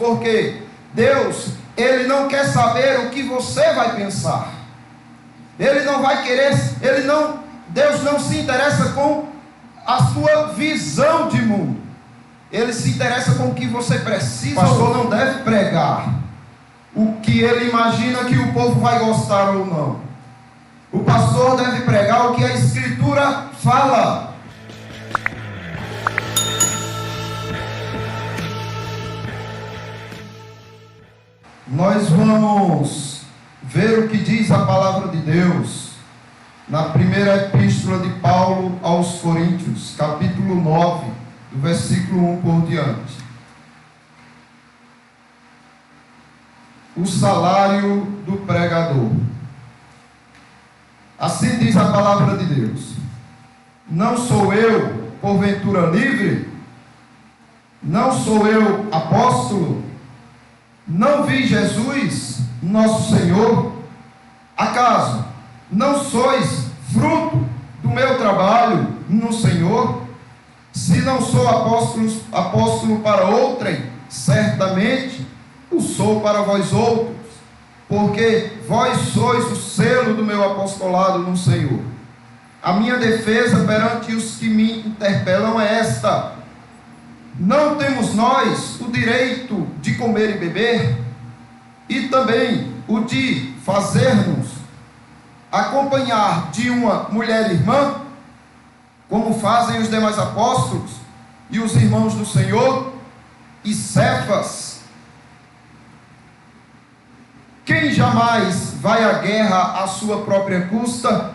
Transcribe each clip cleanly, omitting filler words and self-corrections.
porque Deus, Ele não quer saber o que você vai pensar. Ele não vai querer, Deus não se interessa com a sua visão de mundo. Ele se interessa com o que você precisa. O pastor não deve pregar o que ele imagina que o povo vai gostar ou não. O pastor deve pregar o que a Escritura fala. Nós vamos ver o que diz a palavra de Deus na primeira epístola de Paulo aos Coríntios, capítulo 9, do versículo 1 por diante. O salário do pregador. Assim diz a palavra de Deus: não sou eu, porventura, livre? Não sou eu apóstolo? Não vi Jesus, nosso Senhor? Acaso não sois fruto do meu trabalho no Senhor? Se não sou apóstolo para outrem, certamente o sou para vós outros, porque vós sois o selo do meu apostolado no Senhor. A minha defesa perante os que me interpelam é esta: não temos nós o direito de comer e beber, e também o de fazer-nos acompanhar de uma mulher irmã, como fazem os demais apóstolos e os irmãos do Senhor e Cefas? Quem jamais vai à guerra à sua própria custa?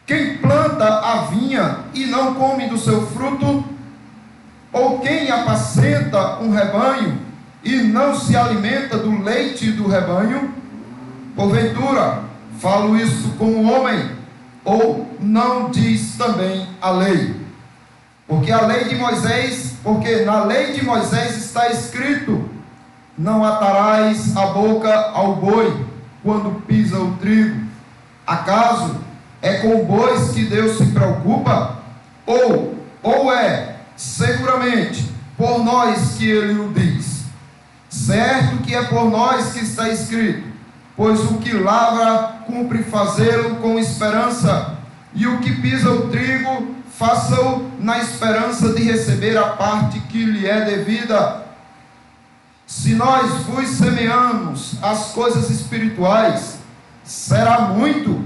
Quem planta a vinha e não come do seu fruto? Ou quem apacenta um rebanho e não se alimenta do leite do rebanho? Porventura, falo isso como homem, ou não diz também a lei? Porque na lei de Moisés está escrito: não atarás a boca ao boi quando pisa o trigo. Acaso é com bois que Deus se preocupa? Ou é seguramente por nós que ele o diz? Certo que é por nós que está escrito: pois o que lavra cumpre fazê-lo com esperança, e o que pisa o trigo, faça-o na esperança de receber a parte que lhe é devida. Se nós vos semeamos as coisas espirituais, será muito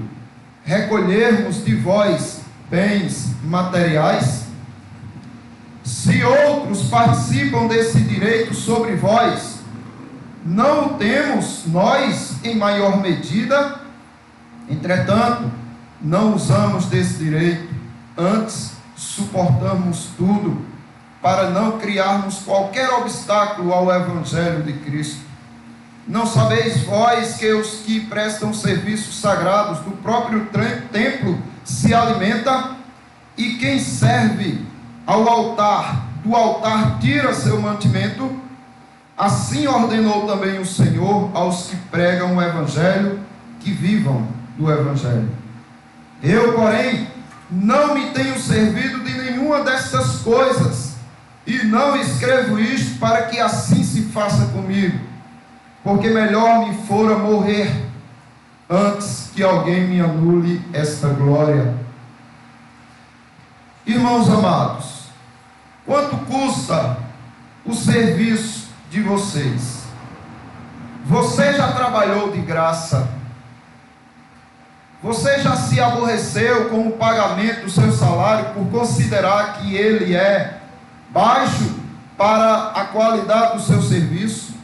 recolhermos de vós bens materiais? Se outros participam desse direito sobre vós, não o temos nós em maior medida? Entretanto, não usamos desse direito, antes suportamos tudo, para não criarmos qualquer obstáculo ao Evangelho de Cristo. Não sabeis vós que os que prestam serviços sagrados do próprio templo se alimenta, e quem serve ao altar, do altar tira seu mantimento? Assim ordenou também o Senhor aos que pregam o Evangelho, que vivam do Evangelho. Eu, porém, não me tenho servido de nenhuma destas coisas, e não escrevo isto para que assim se faça comigo, porque melhor me fora morrer antes que alguém me anule esta glória. Irmãos amados, quanto custa o serviço de vocês? Você já trabalhou de graça? Você já se aborreceu com o pagamento do seu salário por considerar que ele é baixo para a qualidade do seu serviço?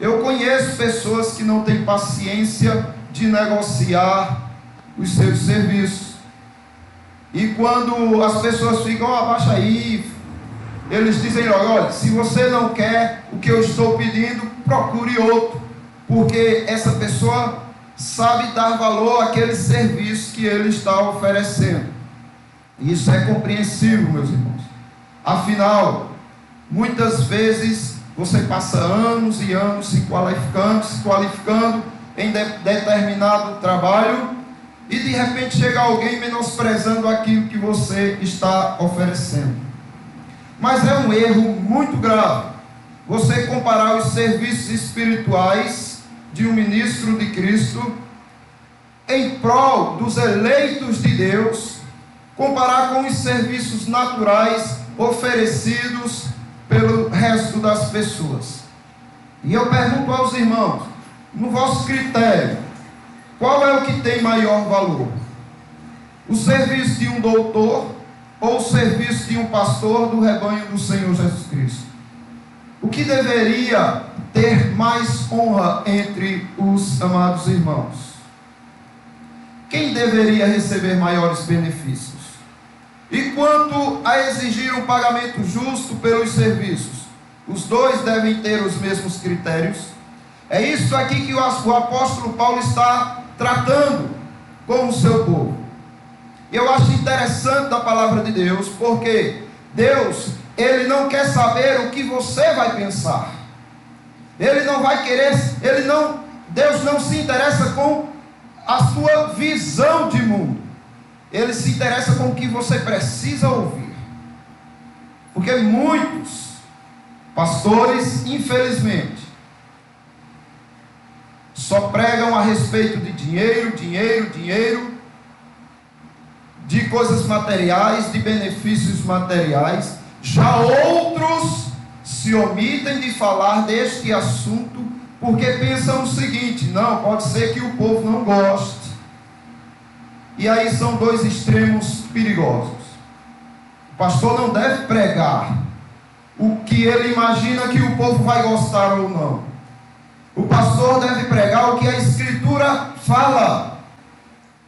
Eu conheço pessoas que não têm paciência de negociar os seus serviços. E quando as pessoas ficam, abaixa aí, eles dizem: olha, se você não quer o que eu estou pedindo, procure outro, porque essa pessoa sabe dar valor àquele serviço que ele está oferecendo. Isso é compreensível, meus irmãos. Afinal, muitas vezes você passa anos e anos se qualificando em determinado trabalho, e de repente chega alguém menosprezando aquilo que você está oferecendo. Mas é um erro muito grave você comparar os serviços espirituais de um ministro de Cristo em prol dos eleitos de Deus, comparar com os serviços naturais oferecidos pelo resto das pessoas. E eu pergunto aos irmãos, no vosso critério, qual é o que tem maior valor? O serviço de um doutor ou o serviço de um pastor do rebanho do Senhor Jesus Cristo? O que deveria ter mais honra entre os amados irmãos? Quem deveria receber maiores benefícios? E quanto a exigir um pagamento justo pelos serviços, os dois devem ter os mesmos critérios? É isso aqui que o apóstolo Paulo está tratando com o seu povo. Eu acho interessante da palavra de Deus, porque Deus, Ele não quer saber o que você vai pensar. Ele não vai querer, Deus não se interessa com a sua visão de mundo. Ele se interessa com o que você precisa ouvir. Porque muitos pastores, infelizmente, só pregam a respeito de dinheiro, de coisas materiais, de benefícios materiais. Já outros se omitem de falar deste assunto, porque pensam o seguinte: não, pode ser que o povo não goste. E aí são dois extremos perigosos. O pastor não deve pregar o que ele imagina que o povo vai gostar ou não. O pastor deve pregar o que a Escritura fala,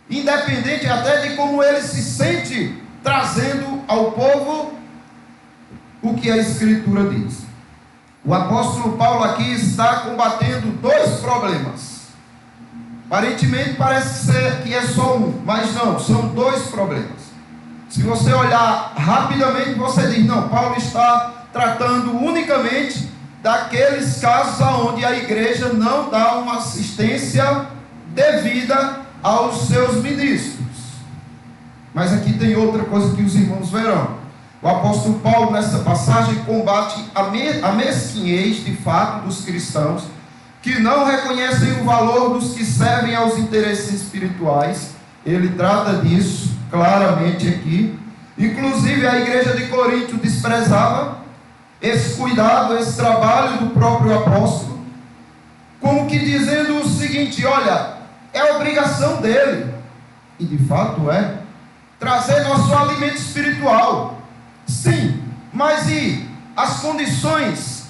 independente até de como ele se sente trazendo ao povo o que a Escritura diz. O apóstolo Paulo aqui está combatendo dois problemas. Aparentemente parece ser que é só um, mas não, são dois problemas. Se você olhar rapidamente, você diz: não, Paulo está tratando unicamente daqueles casos onde a igreja não dá uma assistência devida aos seus ministros. Mas aqui tem outra coisa que os irmãos verão. O apóstolo Paulo, nessa passagem, combate a mesquinhez, de fato, dos cristãos, que não reconhecem o valor dos que servem aos interesses espirituais. Ele trata disso claramente aqui. Inclusive, a igreja de Corinto desprezava esse cuidado, esse trabalho do próprio apóstolo, como que dizendo o seguinte: olha, é obrigação dele, e de fato é, trazer nosso alimento espiritual. Sim, mas e as condições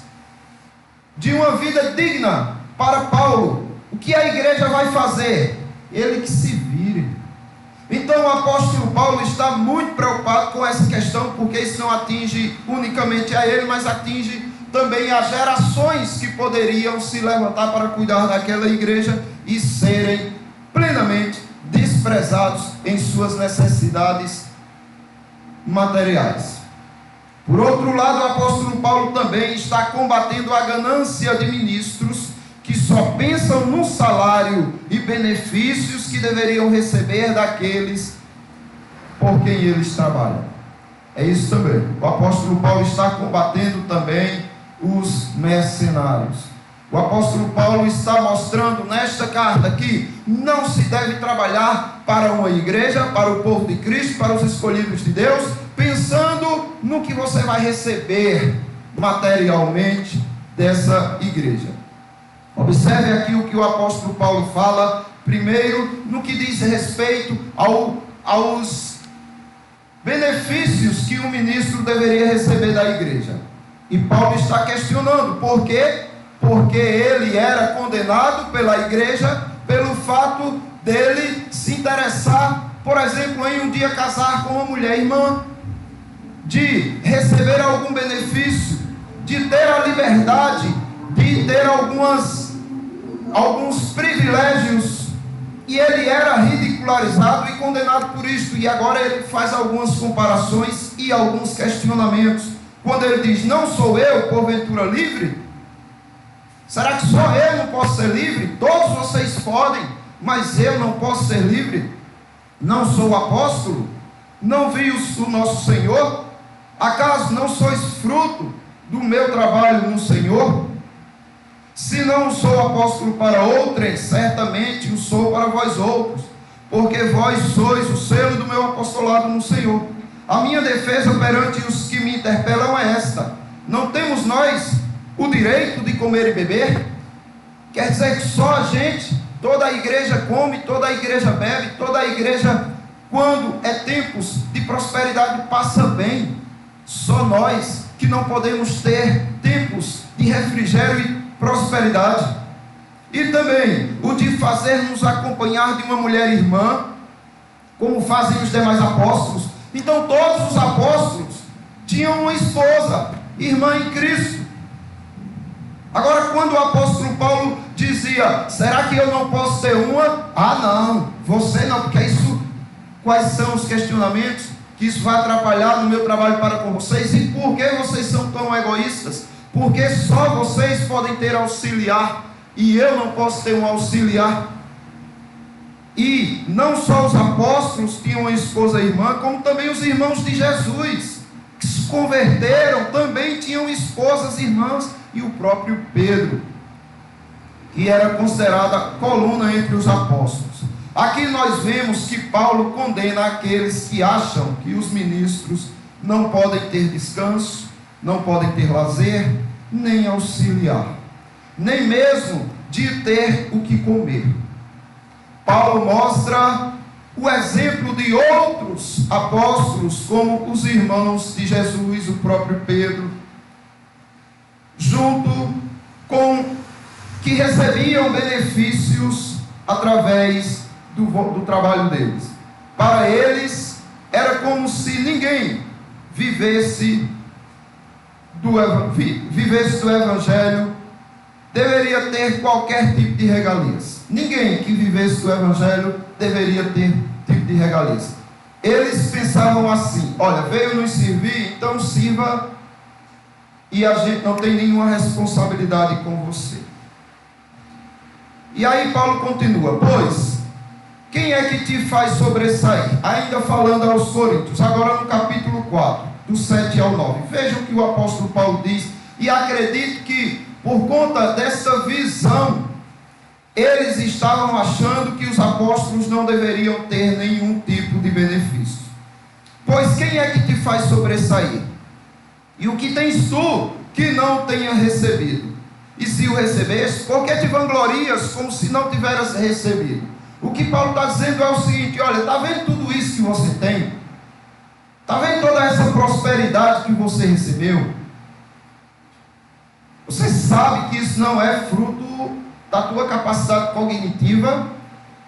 de uma vida digna para Paulo? O que a igreja vai fazer? Ele que se vire. Então o apóstolo Paulo está muito preocupado com essa questão, porque isso não atinge unicamente a ele, mas atinge também as gerações que poderiam se levantar para cuidar daquela igreja e serem plenamente desprezados em suas necessidades materiais. Por outro lado, o apóstolo Paulo também está combatendo a ganância de ministros que só pensam no salário e benefícios que deveriam receber daqueles por quem eles trabalham. É isso também. O apóstolo Paulo está combatendo também os mercenários. O apóstolo Paulo está mostrando nesta carta que não se deve trabalhar para uma igreja, para o povo de Cristo, para os escolhidos de Deus, pensando no que você vai receber materialmente dessa igreja. Observe aqui o que o apóstolo Paulo fala, primeiro, no que diz respeito aos benefícios que um ministro deveria receber da igreja. E Paulo está questionando, por quê? Porque ele era condenado pela igreja pelo fato dele se interessar, por exemplo, em um dia casar com uma mulher irmã, de receber algum benefício, de ter a liberdade, de ter alguns privilégios, e ele era ridicularizado e condenado por isso. E agora ele faz algumas comparações e alguns questionamentos, quando ele diz: não sou eu, porventura, livre? Será que só eu não posso ser livre? Todos vocês podem, mas eu não posso ser livre? Não sou apóstolo? Não vi o nosso Senhor? Acaso não sois fruto do meu trabalho no Senhor? Se não sou apóstolo para outrem, certamente o sou para vós outros, porque vós sois o selo do meu apostolado no Senhor. A minha defesa perante os que me interpelam é esta: não temos nós o direito de comer e beber? Quer dizer que só a gente, toda a igreja come, toda a igreja bebe, toda a igreja, quando é tempos de prosperidade, passa bem. Só nós que não podemos ter tempos de refrigério e prosperidade. E também o de fazer-nos acompanhar de uma mulher irmã, como fazem os demais apóstolos. Então todos os apóstolos tinham uma esposa, irmã em Cristo. Agora, quando o apóstolo Paulo dizia: será que eu não posso ter uma? Ah, não, você não, porque isso, quais são os questionamentos que isso vai atrapalhar no meu trabalho para com vocês? E por que vocês são tão egoístas? Porque só vocês podem ter auxiliar e eu não posso ter um auxiliar? E não só os apóstolos tinham uma esposa irmã, como também os irmãos de Jesus, que se converteram, também tinham esposas irmãs. E o próprio Pedro, que era considerado a coluna entre os apóstolos. Aqui nós vemos que Paulo condena aqueles que acham que os ministros não podem ter descanso, não podem ter lazer, nem auxiliar, nem mesmo de ter o que comer. Paulo mostra o exemplo de outros apóstolos, como os irmãos de Jesus, o próprio Pedro, junto com que recebiam benefícios através do trabalho deles. Para eles era como se ninguém vivesse do Evangelho deveria ter qualquer tipo de regalias. Ninguém que vivesse do Evangelho deveria ter tipo de regalias. Eles pensavam assim: olha, veio nos servir, então sirva, e a gente não tem nenhuma responsabilidade com você. E aí Paulo continua: pois, quem é que te faz sobressair? Ainda falando aos Coríntios, agora no capítulo 4, do 7 ao 9. Vejam o que o apóstolo Paulo diz, e acredito que por conta dessa visão, eles estavam achando que os apóstolos não deveriam ter nenhum tipo de benefício. Pois quem é que te faz sobressair? E o que tens tu que não tenha recebido? E se o recebeste, por que te vanglorias como se não tiveras recebido? O que Paulo está dizendo é o seguinte: olha, está vendo tudo isso que você tem? Está vendo toda essa prosperidade que você recebeu? Você sabe que isso não é fruto da tua capacidade cognitiva,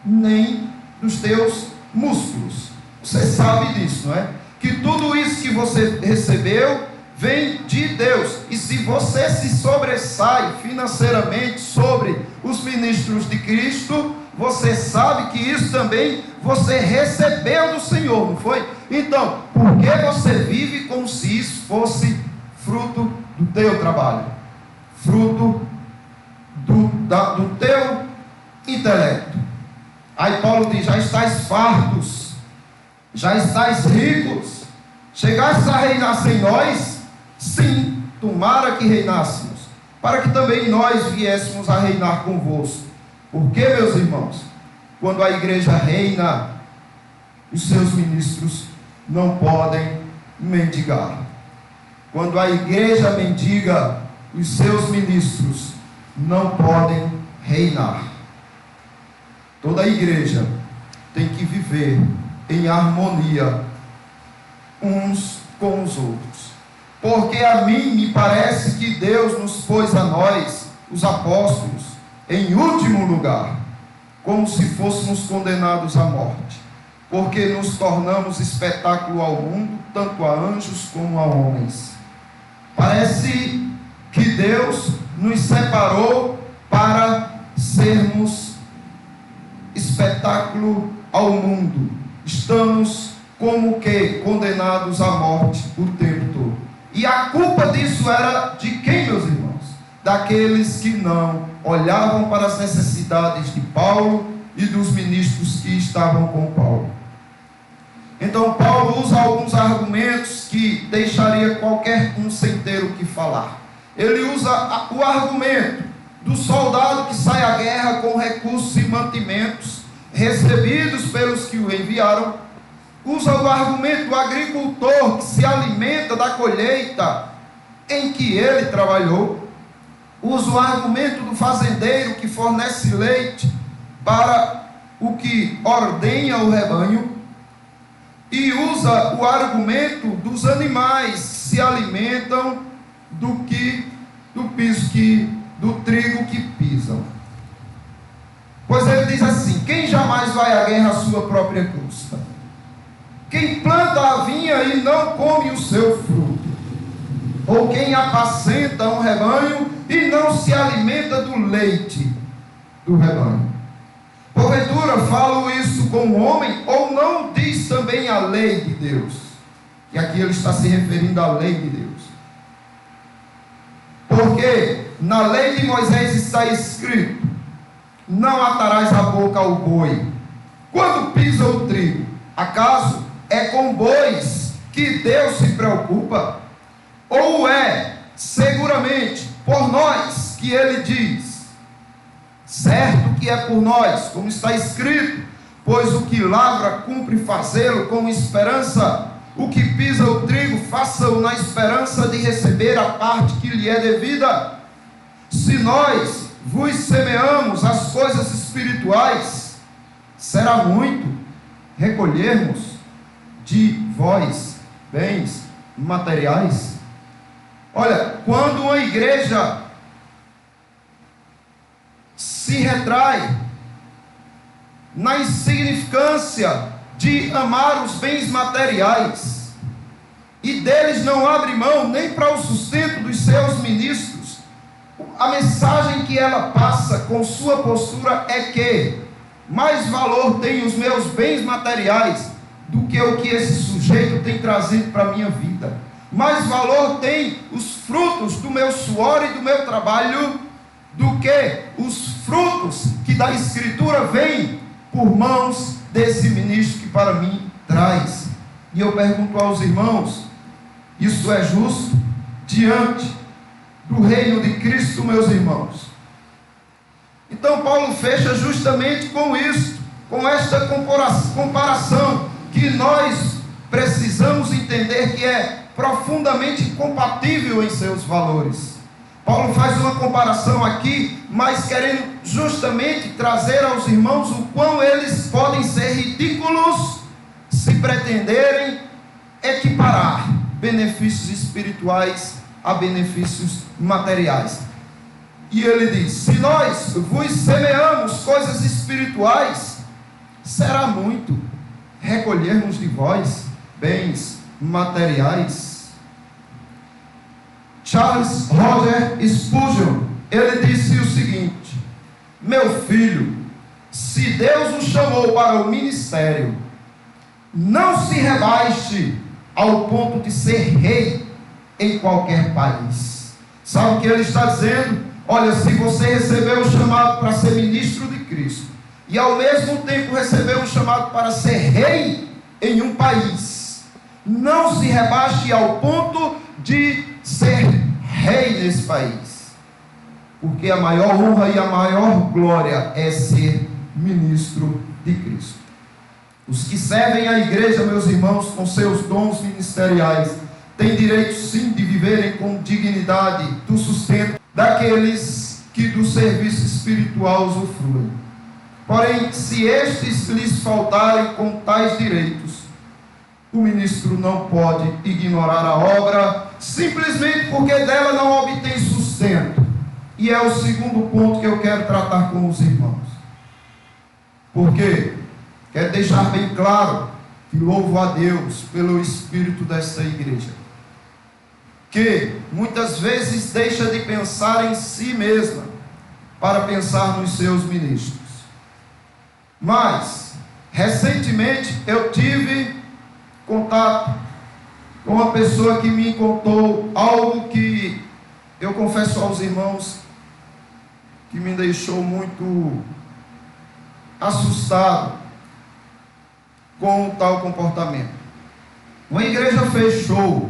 nem dos teus músculos. Você sabe disso, não é? Que tudo isso que você recebeu vem de Deus. E se você se sobressai financeiramente sobre os ministros de Cristo, você sabe que isso também você recebeu do Senhor, não foi? Então, por que você vive como se isso fosse fruto do teu trabalho? Fruto do teu intelecto. Aí Paulo diz: já estáis fartos, já estáis ricos, chegastes a reinar sem nós? Sim, tomara que reinássemos, para que também nós viéssemos a reinar convosco. Porque, meus irmãos, quando a igreja reina, os seus ministros não podem mendigar. Quando a igreja mendiga, os seus ministros não podem reinar. Toda a igreja tem que viver em harmonia uns com os outros. Porque a mim me parece que Deus nos pôs a nós, os apóstolos, em último lugar, como se fôssemos condenados à morte, porque nos tornamos espetáculo ao mundo, tanto a anjos como a homens. Parece que Deus nos separou para sermos espetáculo ao mundo. Estamos como que condenados à morte o tempo todo. E a culpa disso era de quem, meus irmãos? Daqueles que não olhavam para as necessidades de Paulo e dos ministros que estavam com Paulo. Então Paulo usa alguns argumentos que deixaria qualquer um sem ter o que falar. Ele usa o argumento do soldado que sai à guerra com recursos e mantimentos recebidos pelos que o enviaram. Usa o argumento do agricultor que se alimenta da colheita em que ele trabalhou. Usa o argumento do fazendeiro que fornece leite para o que ordenha o rebanho. E usa o argumento dos animais que se alimentam do trigo que pisam. Pois ele diz assim: quem jamais vai à guerra à sua própria custa? Quem planta a vinha e não come o seu fruto? Ou quem apacenta um rebanho e não se alimenta do leite do rebanho? Porventura falo isso como homem, ou não diz também a lei de Deus? E aqui ele está se referindo à lei de Deus. Porque na lei de Moisés está escrito: não atarás a boca ao boi quando pisa o trigo. Acaso é com bois que Deus se preocupa? Ou é seguramente por nós que ele diz? Certo que é por nós, como está escrito: pois o que lavra cumpre fazê-lo com esperança. O que pisa o trigo, faça-o na esperança de receber a parte que lhe é devida. Se nós vos semeamos as coisas espirituais, será muito recolhermos de vós bens materiais. Olha, quando uma igreja se retrai na insignificância de amar os bens materiais e deles não abre mão nem para o sustento dos seus ministros, a mensagem que ela passa com sua postura é que mais valor tem os meus bens materiais do que o que esse sujeito tem trazido para a minha vida. Mais valor tem os frutos do meu suor e do meu trabalho do que os frutos que da Escritura vêm por mãos desse ministro que para mim traz. E eu pergunto aos irmãos: isso é justo diante do reino de Cristo, meus irmãos? Então Paulo fecha justamente com isso, com esta comparação que nós precisamos entender que é profundamente incompatível em seus valores. Paulo faz uma comparação aqui, mas querendo justamente trazer aos irmãos o quão eles podem ser ridículos se pretenderem equiparar benefícios espirituais a benefícios materiais. E ele diz: se nós vos semeamos coisas espirituais, será muito recolhermos de vós bens materiais. Charles Roger Spurgeon, ele disse o seguinte: meu filho, se Deus o chamou para o ministério, não se rebaixe ao ponto de ser rei em qualquer país. Sabe o que ele está dizendo? Olha, se você recebeu o chamado para ser ministro de Cristo e ao mesmo tempo recebeu o chamado para ser rei em um país, não se rebaixe ao ponto de ser rei nesse país, porque a maior honra e a maior glória é ser ministro de Cristo. Os que servem a igreja, meus irmãos, com seus dons ministeriais, têm direito sim de viverem com dignidade do sustento daqueles que do serviço espiritual usufruem. Porém, se estes lhes faltarem com tais direitos, o ministro não pode ignorar a obra simplesmente porque dela não obtém sustento. E é o segundo ponto que eu quero tratar com os irmãos. Porque quero deixar bem claro que louvo a Deus pelo espírito desta igreja, que muitas vezes deixa de pensar em si mesma para pensar nos seus ministros. Mas recentemente eu tive contato com uma pessoa que me contou algo que eu confesso aos irmãos que me deixou muito assustado com tal comportamento. Uma igreja fechou,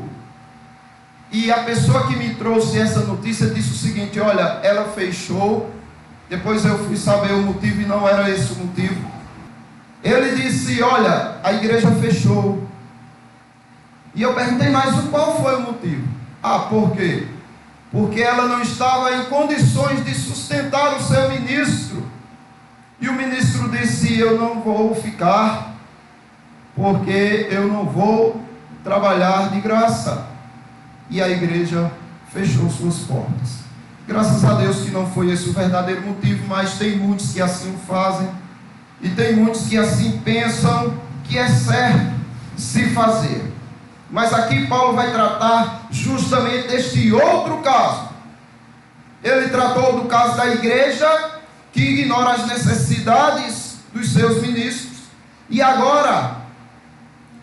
e a pessoa que me trouxe essa notícia disse o seguinte: olha, ela fechou. Depois eu fui saber o motivo e não era esse o motivo. Ele disse: olha, a igreja fechou. E eu perguntei: mas qual foi o motivo? Por quê? Porque ela não estava em condições de sustentar o seu ministro. E o ministro disse: eu não vou ficar, porque eu não vou trabalhar de graça. E a igreja fechou suas portas. Graças a Deus que não foi esse o verdadeiro motivo, mas tem muitos que assim o fazem, e tem muitos que assim pensam que é certo se fazer. Mas aqui Paulo vai tratar justamente deste outro caso. Ele tratou do caso da igreja que ignora as necessidades dos seus ministros, e agora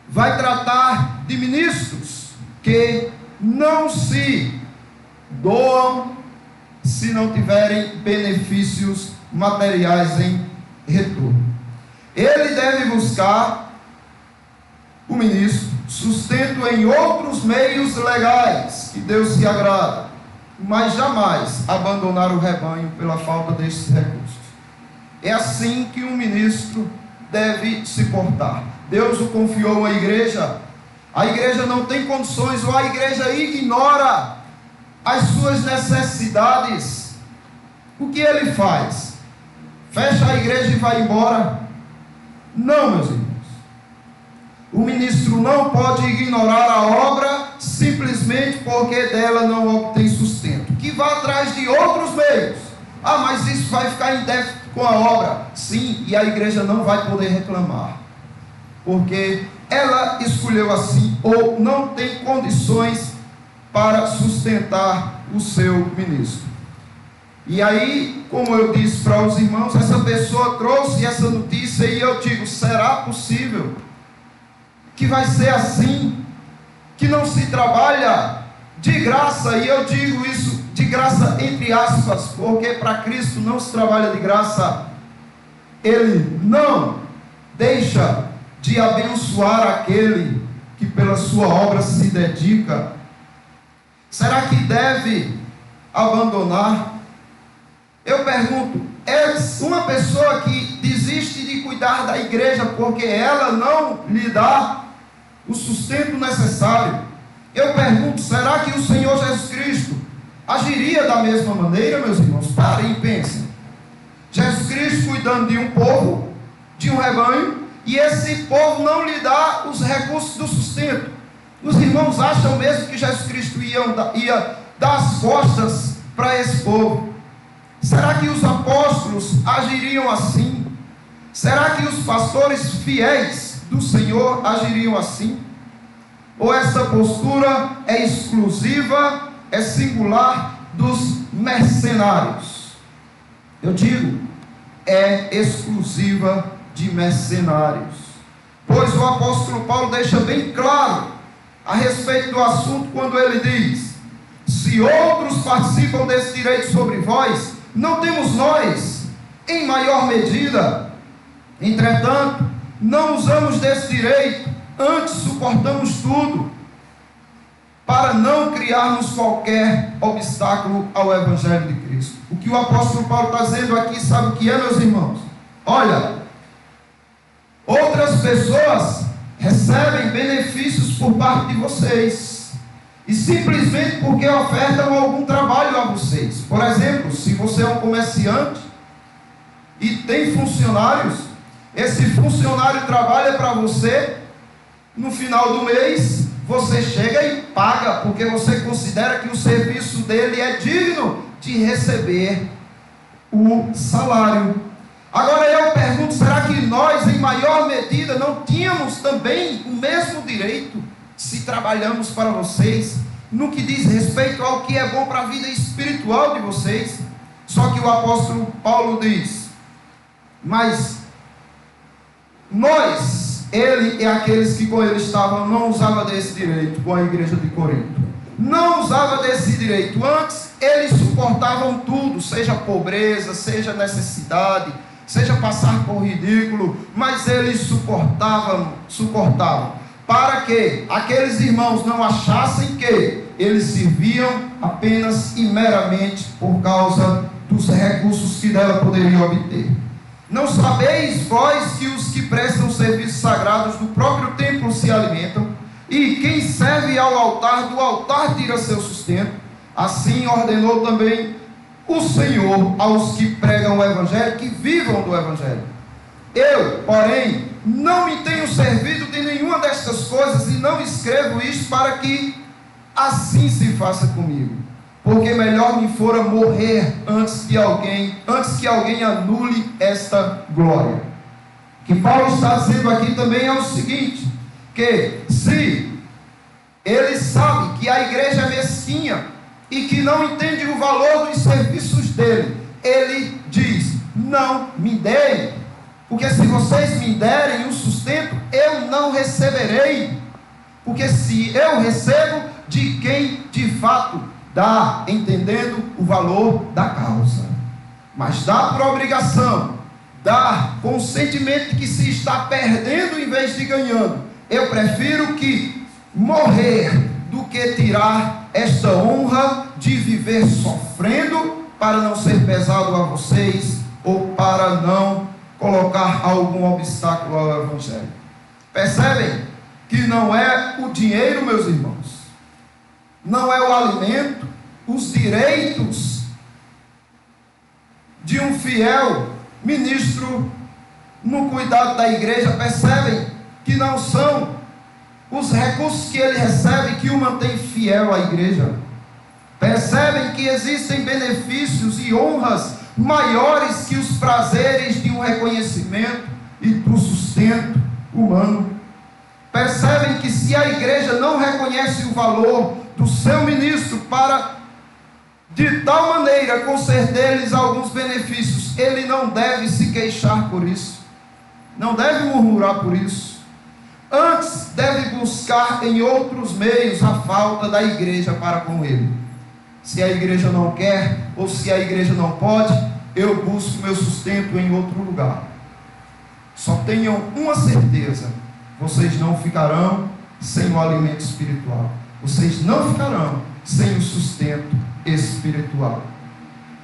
vai tratar de ministros que não se doam se não tiverem benefícios materiais em retorno. Ele deve buscar, o ministro, sustento em outros meios legais que Deus se agrada, mas jamais abandonar o rebanho pela falta desses recursos. É assim que um ministro deve se portar. Deus o confiou à igreja, a igreja não tem condições, ou a igreja ignora as suas necessidades. O que ele faz? Fecha a igreja e vai embora? Não, meus irmãos. O ministro não pode ignorar a obra simplesmente porque dela não obtém sustento. Que vá atrás de outros meios. Mas isso vai ficar em déficit com a obra. Sim, e a igreja não vai poder reclamar, porque ela escolheu assim, ou não tem condições para sustentar o seu ministro. E aí, como eu disse para os irmãos, essa pessoa trouxe essa notícia, e eu digo: será possível que vai ser assim, que não se trabalha de graça? E eu digo isso de graça entre aspas, porque para Cristo não se trabalha de graça. Ele não deixa de abençoar aquele que pela sua obra se dedica. Será que deve abandonar? Eu pergunto: é uma pessoa que desiste de cuidar da igreja porque ela não lhe dá o sustento necessário? Eu pergunto: será que o Senhor Jesus Cristo agiria da mesma maneira, meus irmãos? Parem e pensem. Jesus Cristo cuidando de um povo, de um rebanho, e esse povo não lhe dá os recursos do sustento. Os irmãos acham mesmo que Jesus Cristo ia dar as costas para esse povo? Será que os apóstolos agiriam assim? Será que os pastores fiéis do Senhor agiriam assim? Ou essa postura é exclusiva, é singular dos mercenários? Eu digo, é exclusiva de mercenários. Pois o apóstolo Paulo deixa bem claro a respeito do assunto quando ele diz: se outros participam desse direito sobre vós, não temos nós em maior medida? Entretanto, não usamos desse direito, antes suportamos tudo, para não criarmos qualquer obstáculo ao Evangelho de Cristo. O que o apóstolo Paulo está dizendo aqui, sabe o que é, meus irmãos? Olha, outras pessoas recebem benefícios por parte de vocês, e simplesmente porque ofertam algum trabalho a vocês. Por exemplo, se você é um comerciante e tem funcionários, esse funcionário trabalha para você, no final do mês você chega e paga, porque você considera que o serviço dele é digno de receber o salário. Agora eu pergunto: será que nós em maior medida não tínhamos também o mesmo direito, se trabalhamos para vocês, no que diz respeito ao que é bom para a vida espiritual de vocês? Só que o apóstolo Paulo diz: mas nós, ele e aqueles que com ele estavam, não usava desse direito com a igreja de Corinto. Não usava desse direito. Antes, eles suportavam tudo, seja pobreza, seja necessidade, seja passar por ridículo, mas eles suportavam, para que aqueles irmãos não achassem que eles serviam apenas e meramente por causa dos recursos que dela poderiam obter. Não sabeis vós que os que prestam serviços sagrados do próprio templo se alimentam, e quem serve ao altar, do altar tira seu sustento? Assim ordenou também o Senhor aos que pregam o Evangelho, que vivam do Evangelho. Eu, porém, não me tenho servido de nenhuma destas coisas, e não escrevo isto para que assim se faça comigo, porque melhor me fora morrer antes que alguém anule esta glória. O que Paulo está dizendo aqui também é o seguinte, que se ele sabe que a igreja é mesquinha e que não entende o valor dos serviços dele, ele diz: não me deem, porque se vocês me derem o sustento, eu não receberei, porque se eu recebo de quem de fato dá, entendendo o valor da causa, mas dá por obrigação, dá com o sentimento de que se está perdendo em vez de ganhando. Eu prefiro que morrer do que tirar esta honra de viver sofrendo para não ser pesado a vocês ou para não colocar algum obstáculo ao Evangelho. Percebem que não é o dinheiro, meus irmãos, não é o alimento, os direitos de um fiel ministro no cuidado da igreja, percebem que não são os recursos que ele recebe que o mantém fiel à igreja. Percebem que existem benefícios e honras maiores que os prazeres de um reconhecimento e do sustento humano. Percebem que se a igreja não reconhece o valor do seu ministro para de tal maneira conceder-lhes alguns benefícios, ele não deve se queixar por isso, não deve murmurar por isso. Antes deve buscar em outros meios a falta da igreja para com ele. Se a igreja não quer, ou se a igreja não pode, eu busco meu sustento em outro lugar. Só tenham uma certeza: vocês não ficarão sem o alimento espiritual, vocês não ficarão sem o sustento espiritual.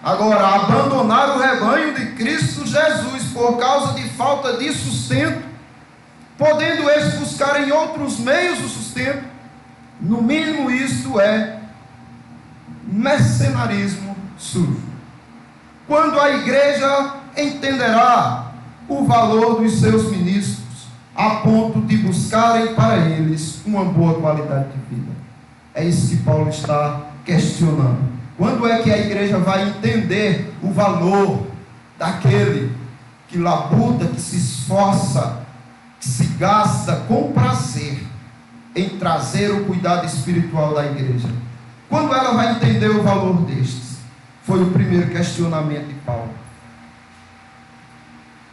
Agora, abandonar o rebanho de Cristo Jesus por causa de falta de sustento, podendo eles buscar em outros meios o sustento, no mínimo isto é mercenarismo sujo. Quando a igreja entenderá o valor dos seus ministros, a ponto de buscarem para eles uma boa qualidade de vida. É isso que Paulo está questionando. Quando é que a igreja vai entender o valor daquele que labuta, que se esforça, que se gasta com prazer em trazer o cuidado espiritual da igreja? Quando ela vai entender o valor destes? Foi o primeiro questionamento de Paulo.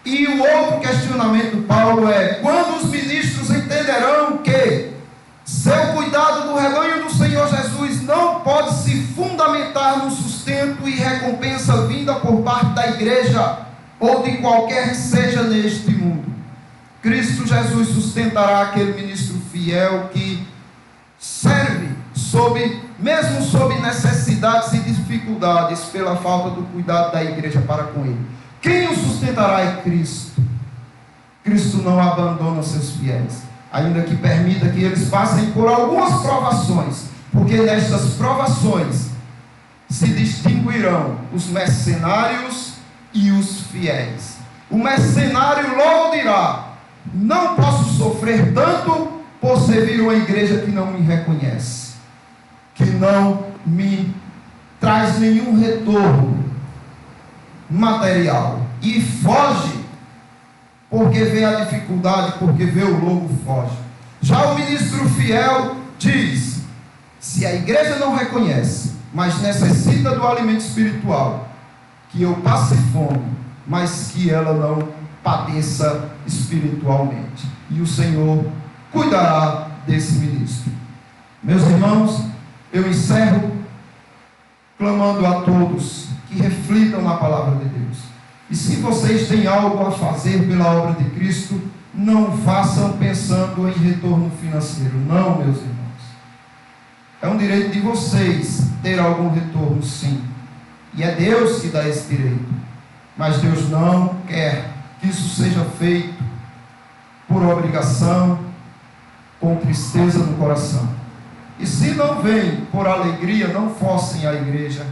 E o outro questionamento de Paulo é: quando os ministros entenderão que seu cuidado do rebanho do Senhor Jesus não pode se fundamentar no sustento e recompensa vinda por parte da igreja ou de qualquer que seja neste mundo, Cristo Jesus sustentará aquele ministro fiel que serve mesmo sob necessidades e dificuldades pela falta do cuidado da igreja para com ele. Quem o sustentará é Cristo. Cristo não abandona seus fiéis, ainda que permita que eles passem por algumas provações, porque nestas provações se distinguirão os mercenários e os fiéis. O mercenário logo dirá: não posso sofrer tanto por servir uma igreja que não me reconhece, que não me traz nenhum retorno material, e foge porque vê a dificuldade, porque vê o lobo, foge. Já o ministro fiel diz: se a igreja não reconhece, mas necessita do alimento espiritual, que eu passe fome, mas que ela não padeça espiritualmente, e o Senhor cuidará desse ministro. Meus irmãos, eu encerro clamando a todos que reflitam na palavra de Deus E se vocês têm algo a fazer pela obra de Cristo, não façam pensando em retorno financeiro. Não, meus irmãos. É um direito de vocês ter algum retorno, sim. E é Deus que dá esse direito. Mas Deus não quer que isso seja feito por obrigação, com tristeza no coração. E se não vem por alegria, não forcem a igreja.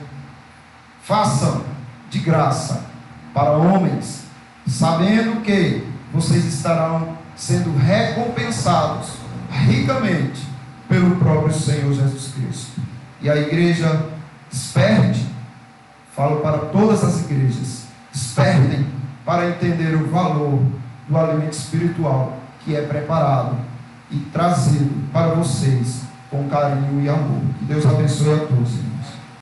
Façam de graça para homens, sabendo que vocês estarão sendo recompensados ricamente pelo próprio Senhor Jesus Cristo. E a igreja desperte, falo para todas as igrejas, despertem para entender o valor do alimento espiritual que é preparado e trazido para vocês com carinho e amor. Que Deus abençoe a todos.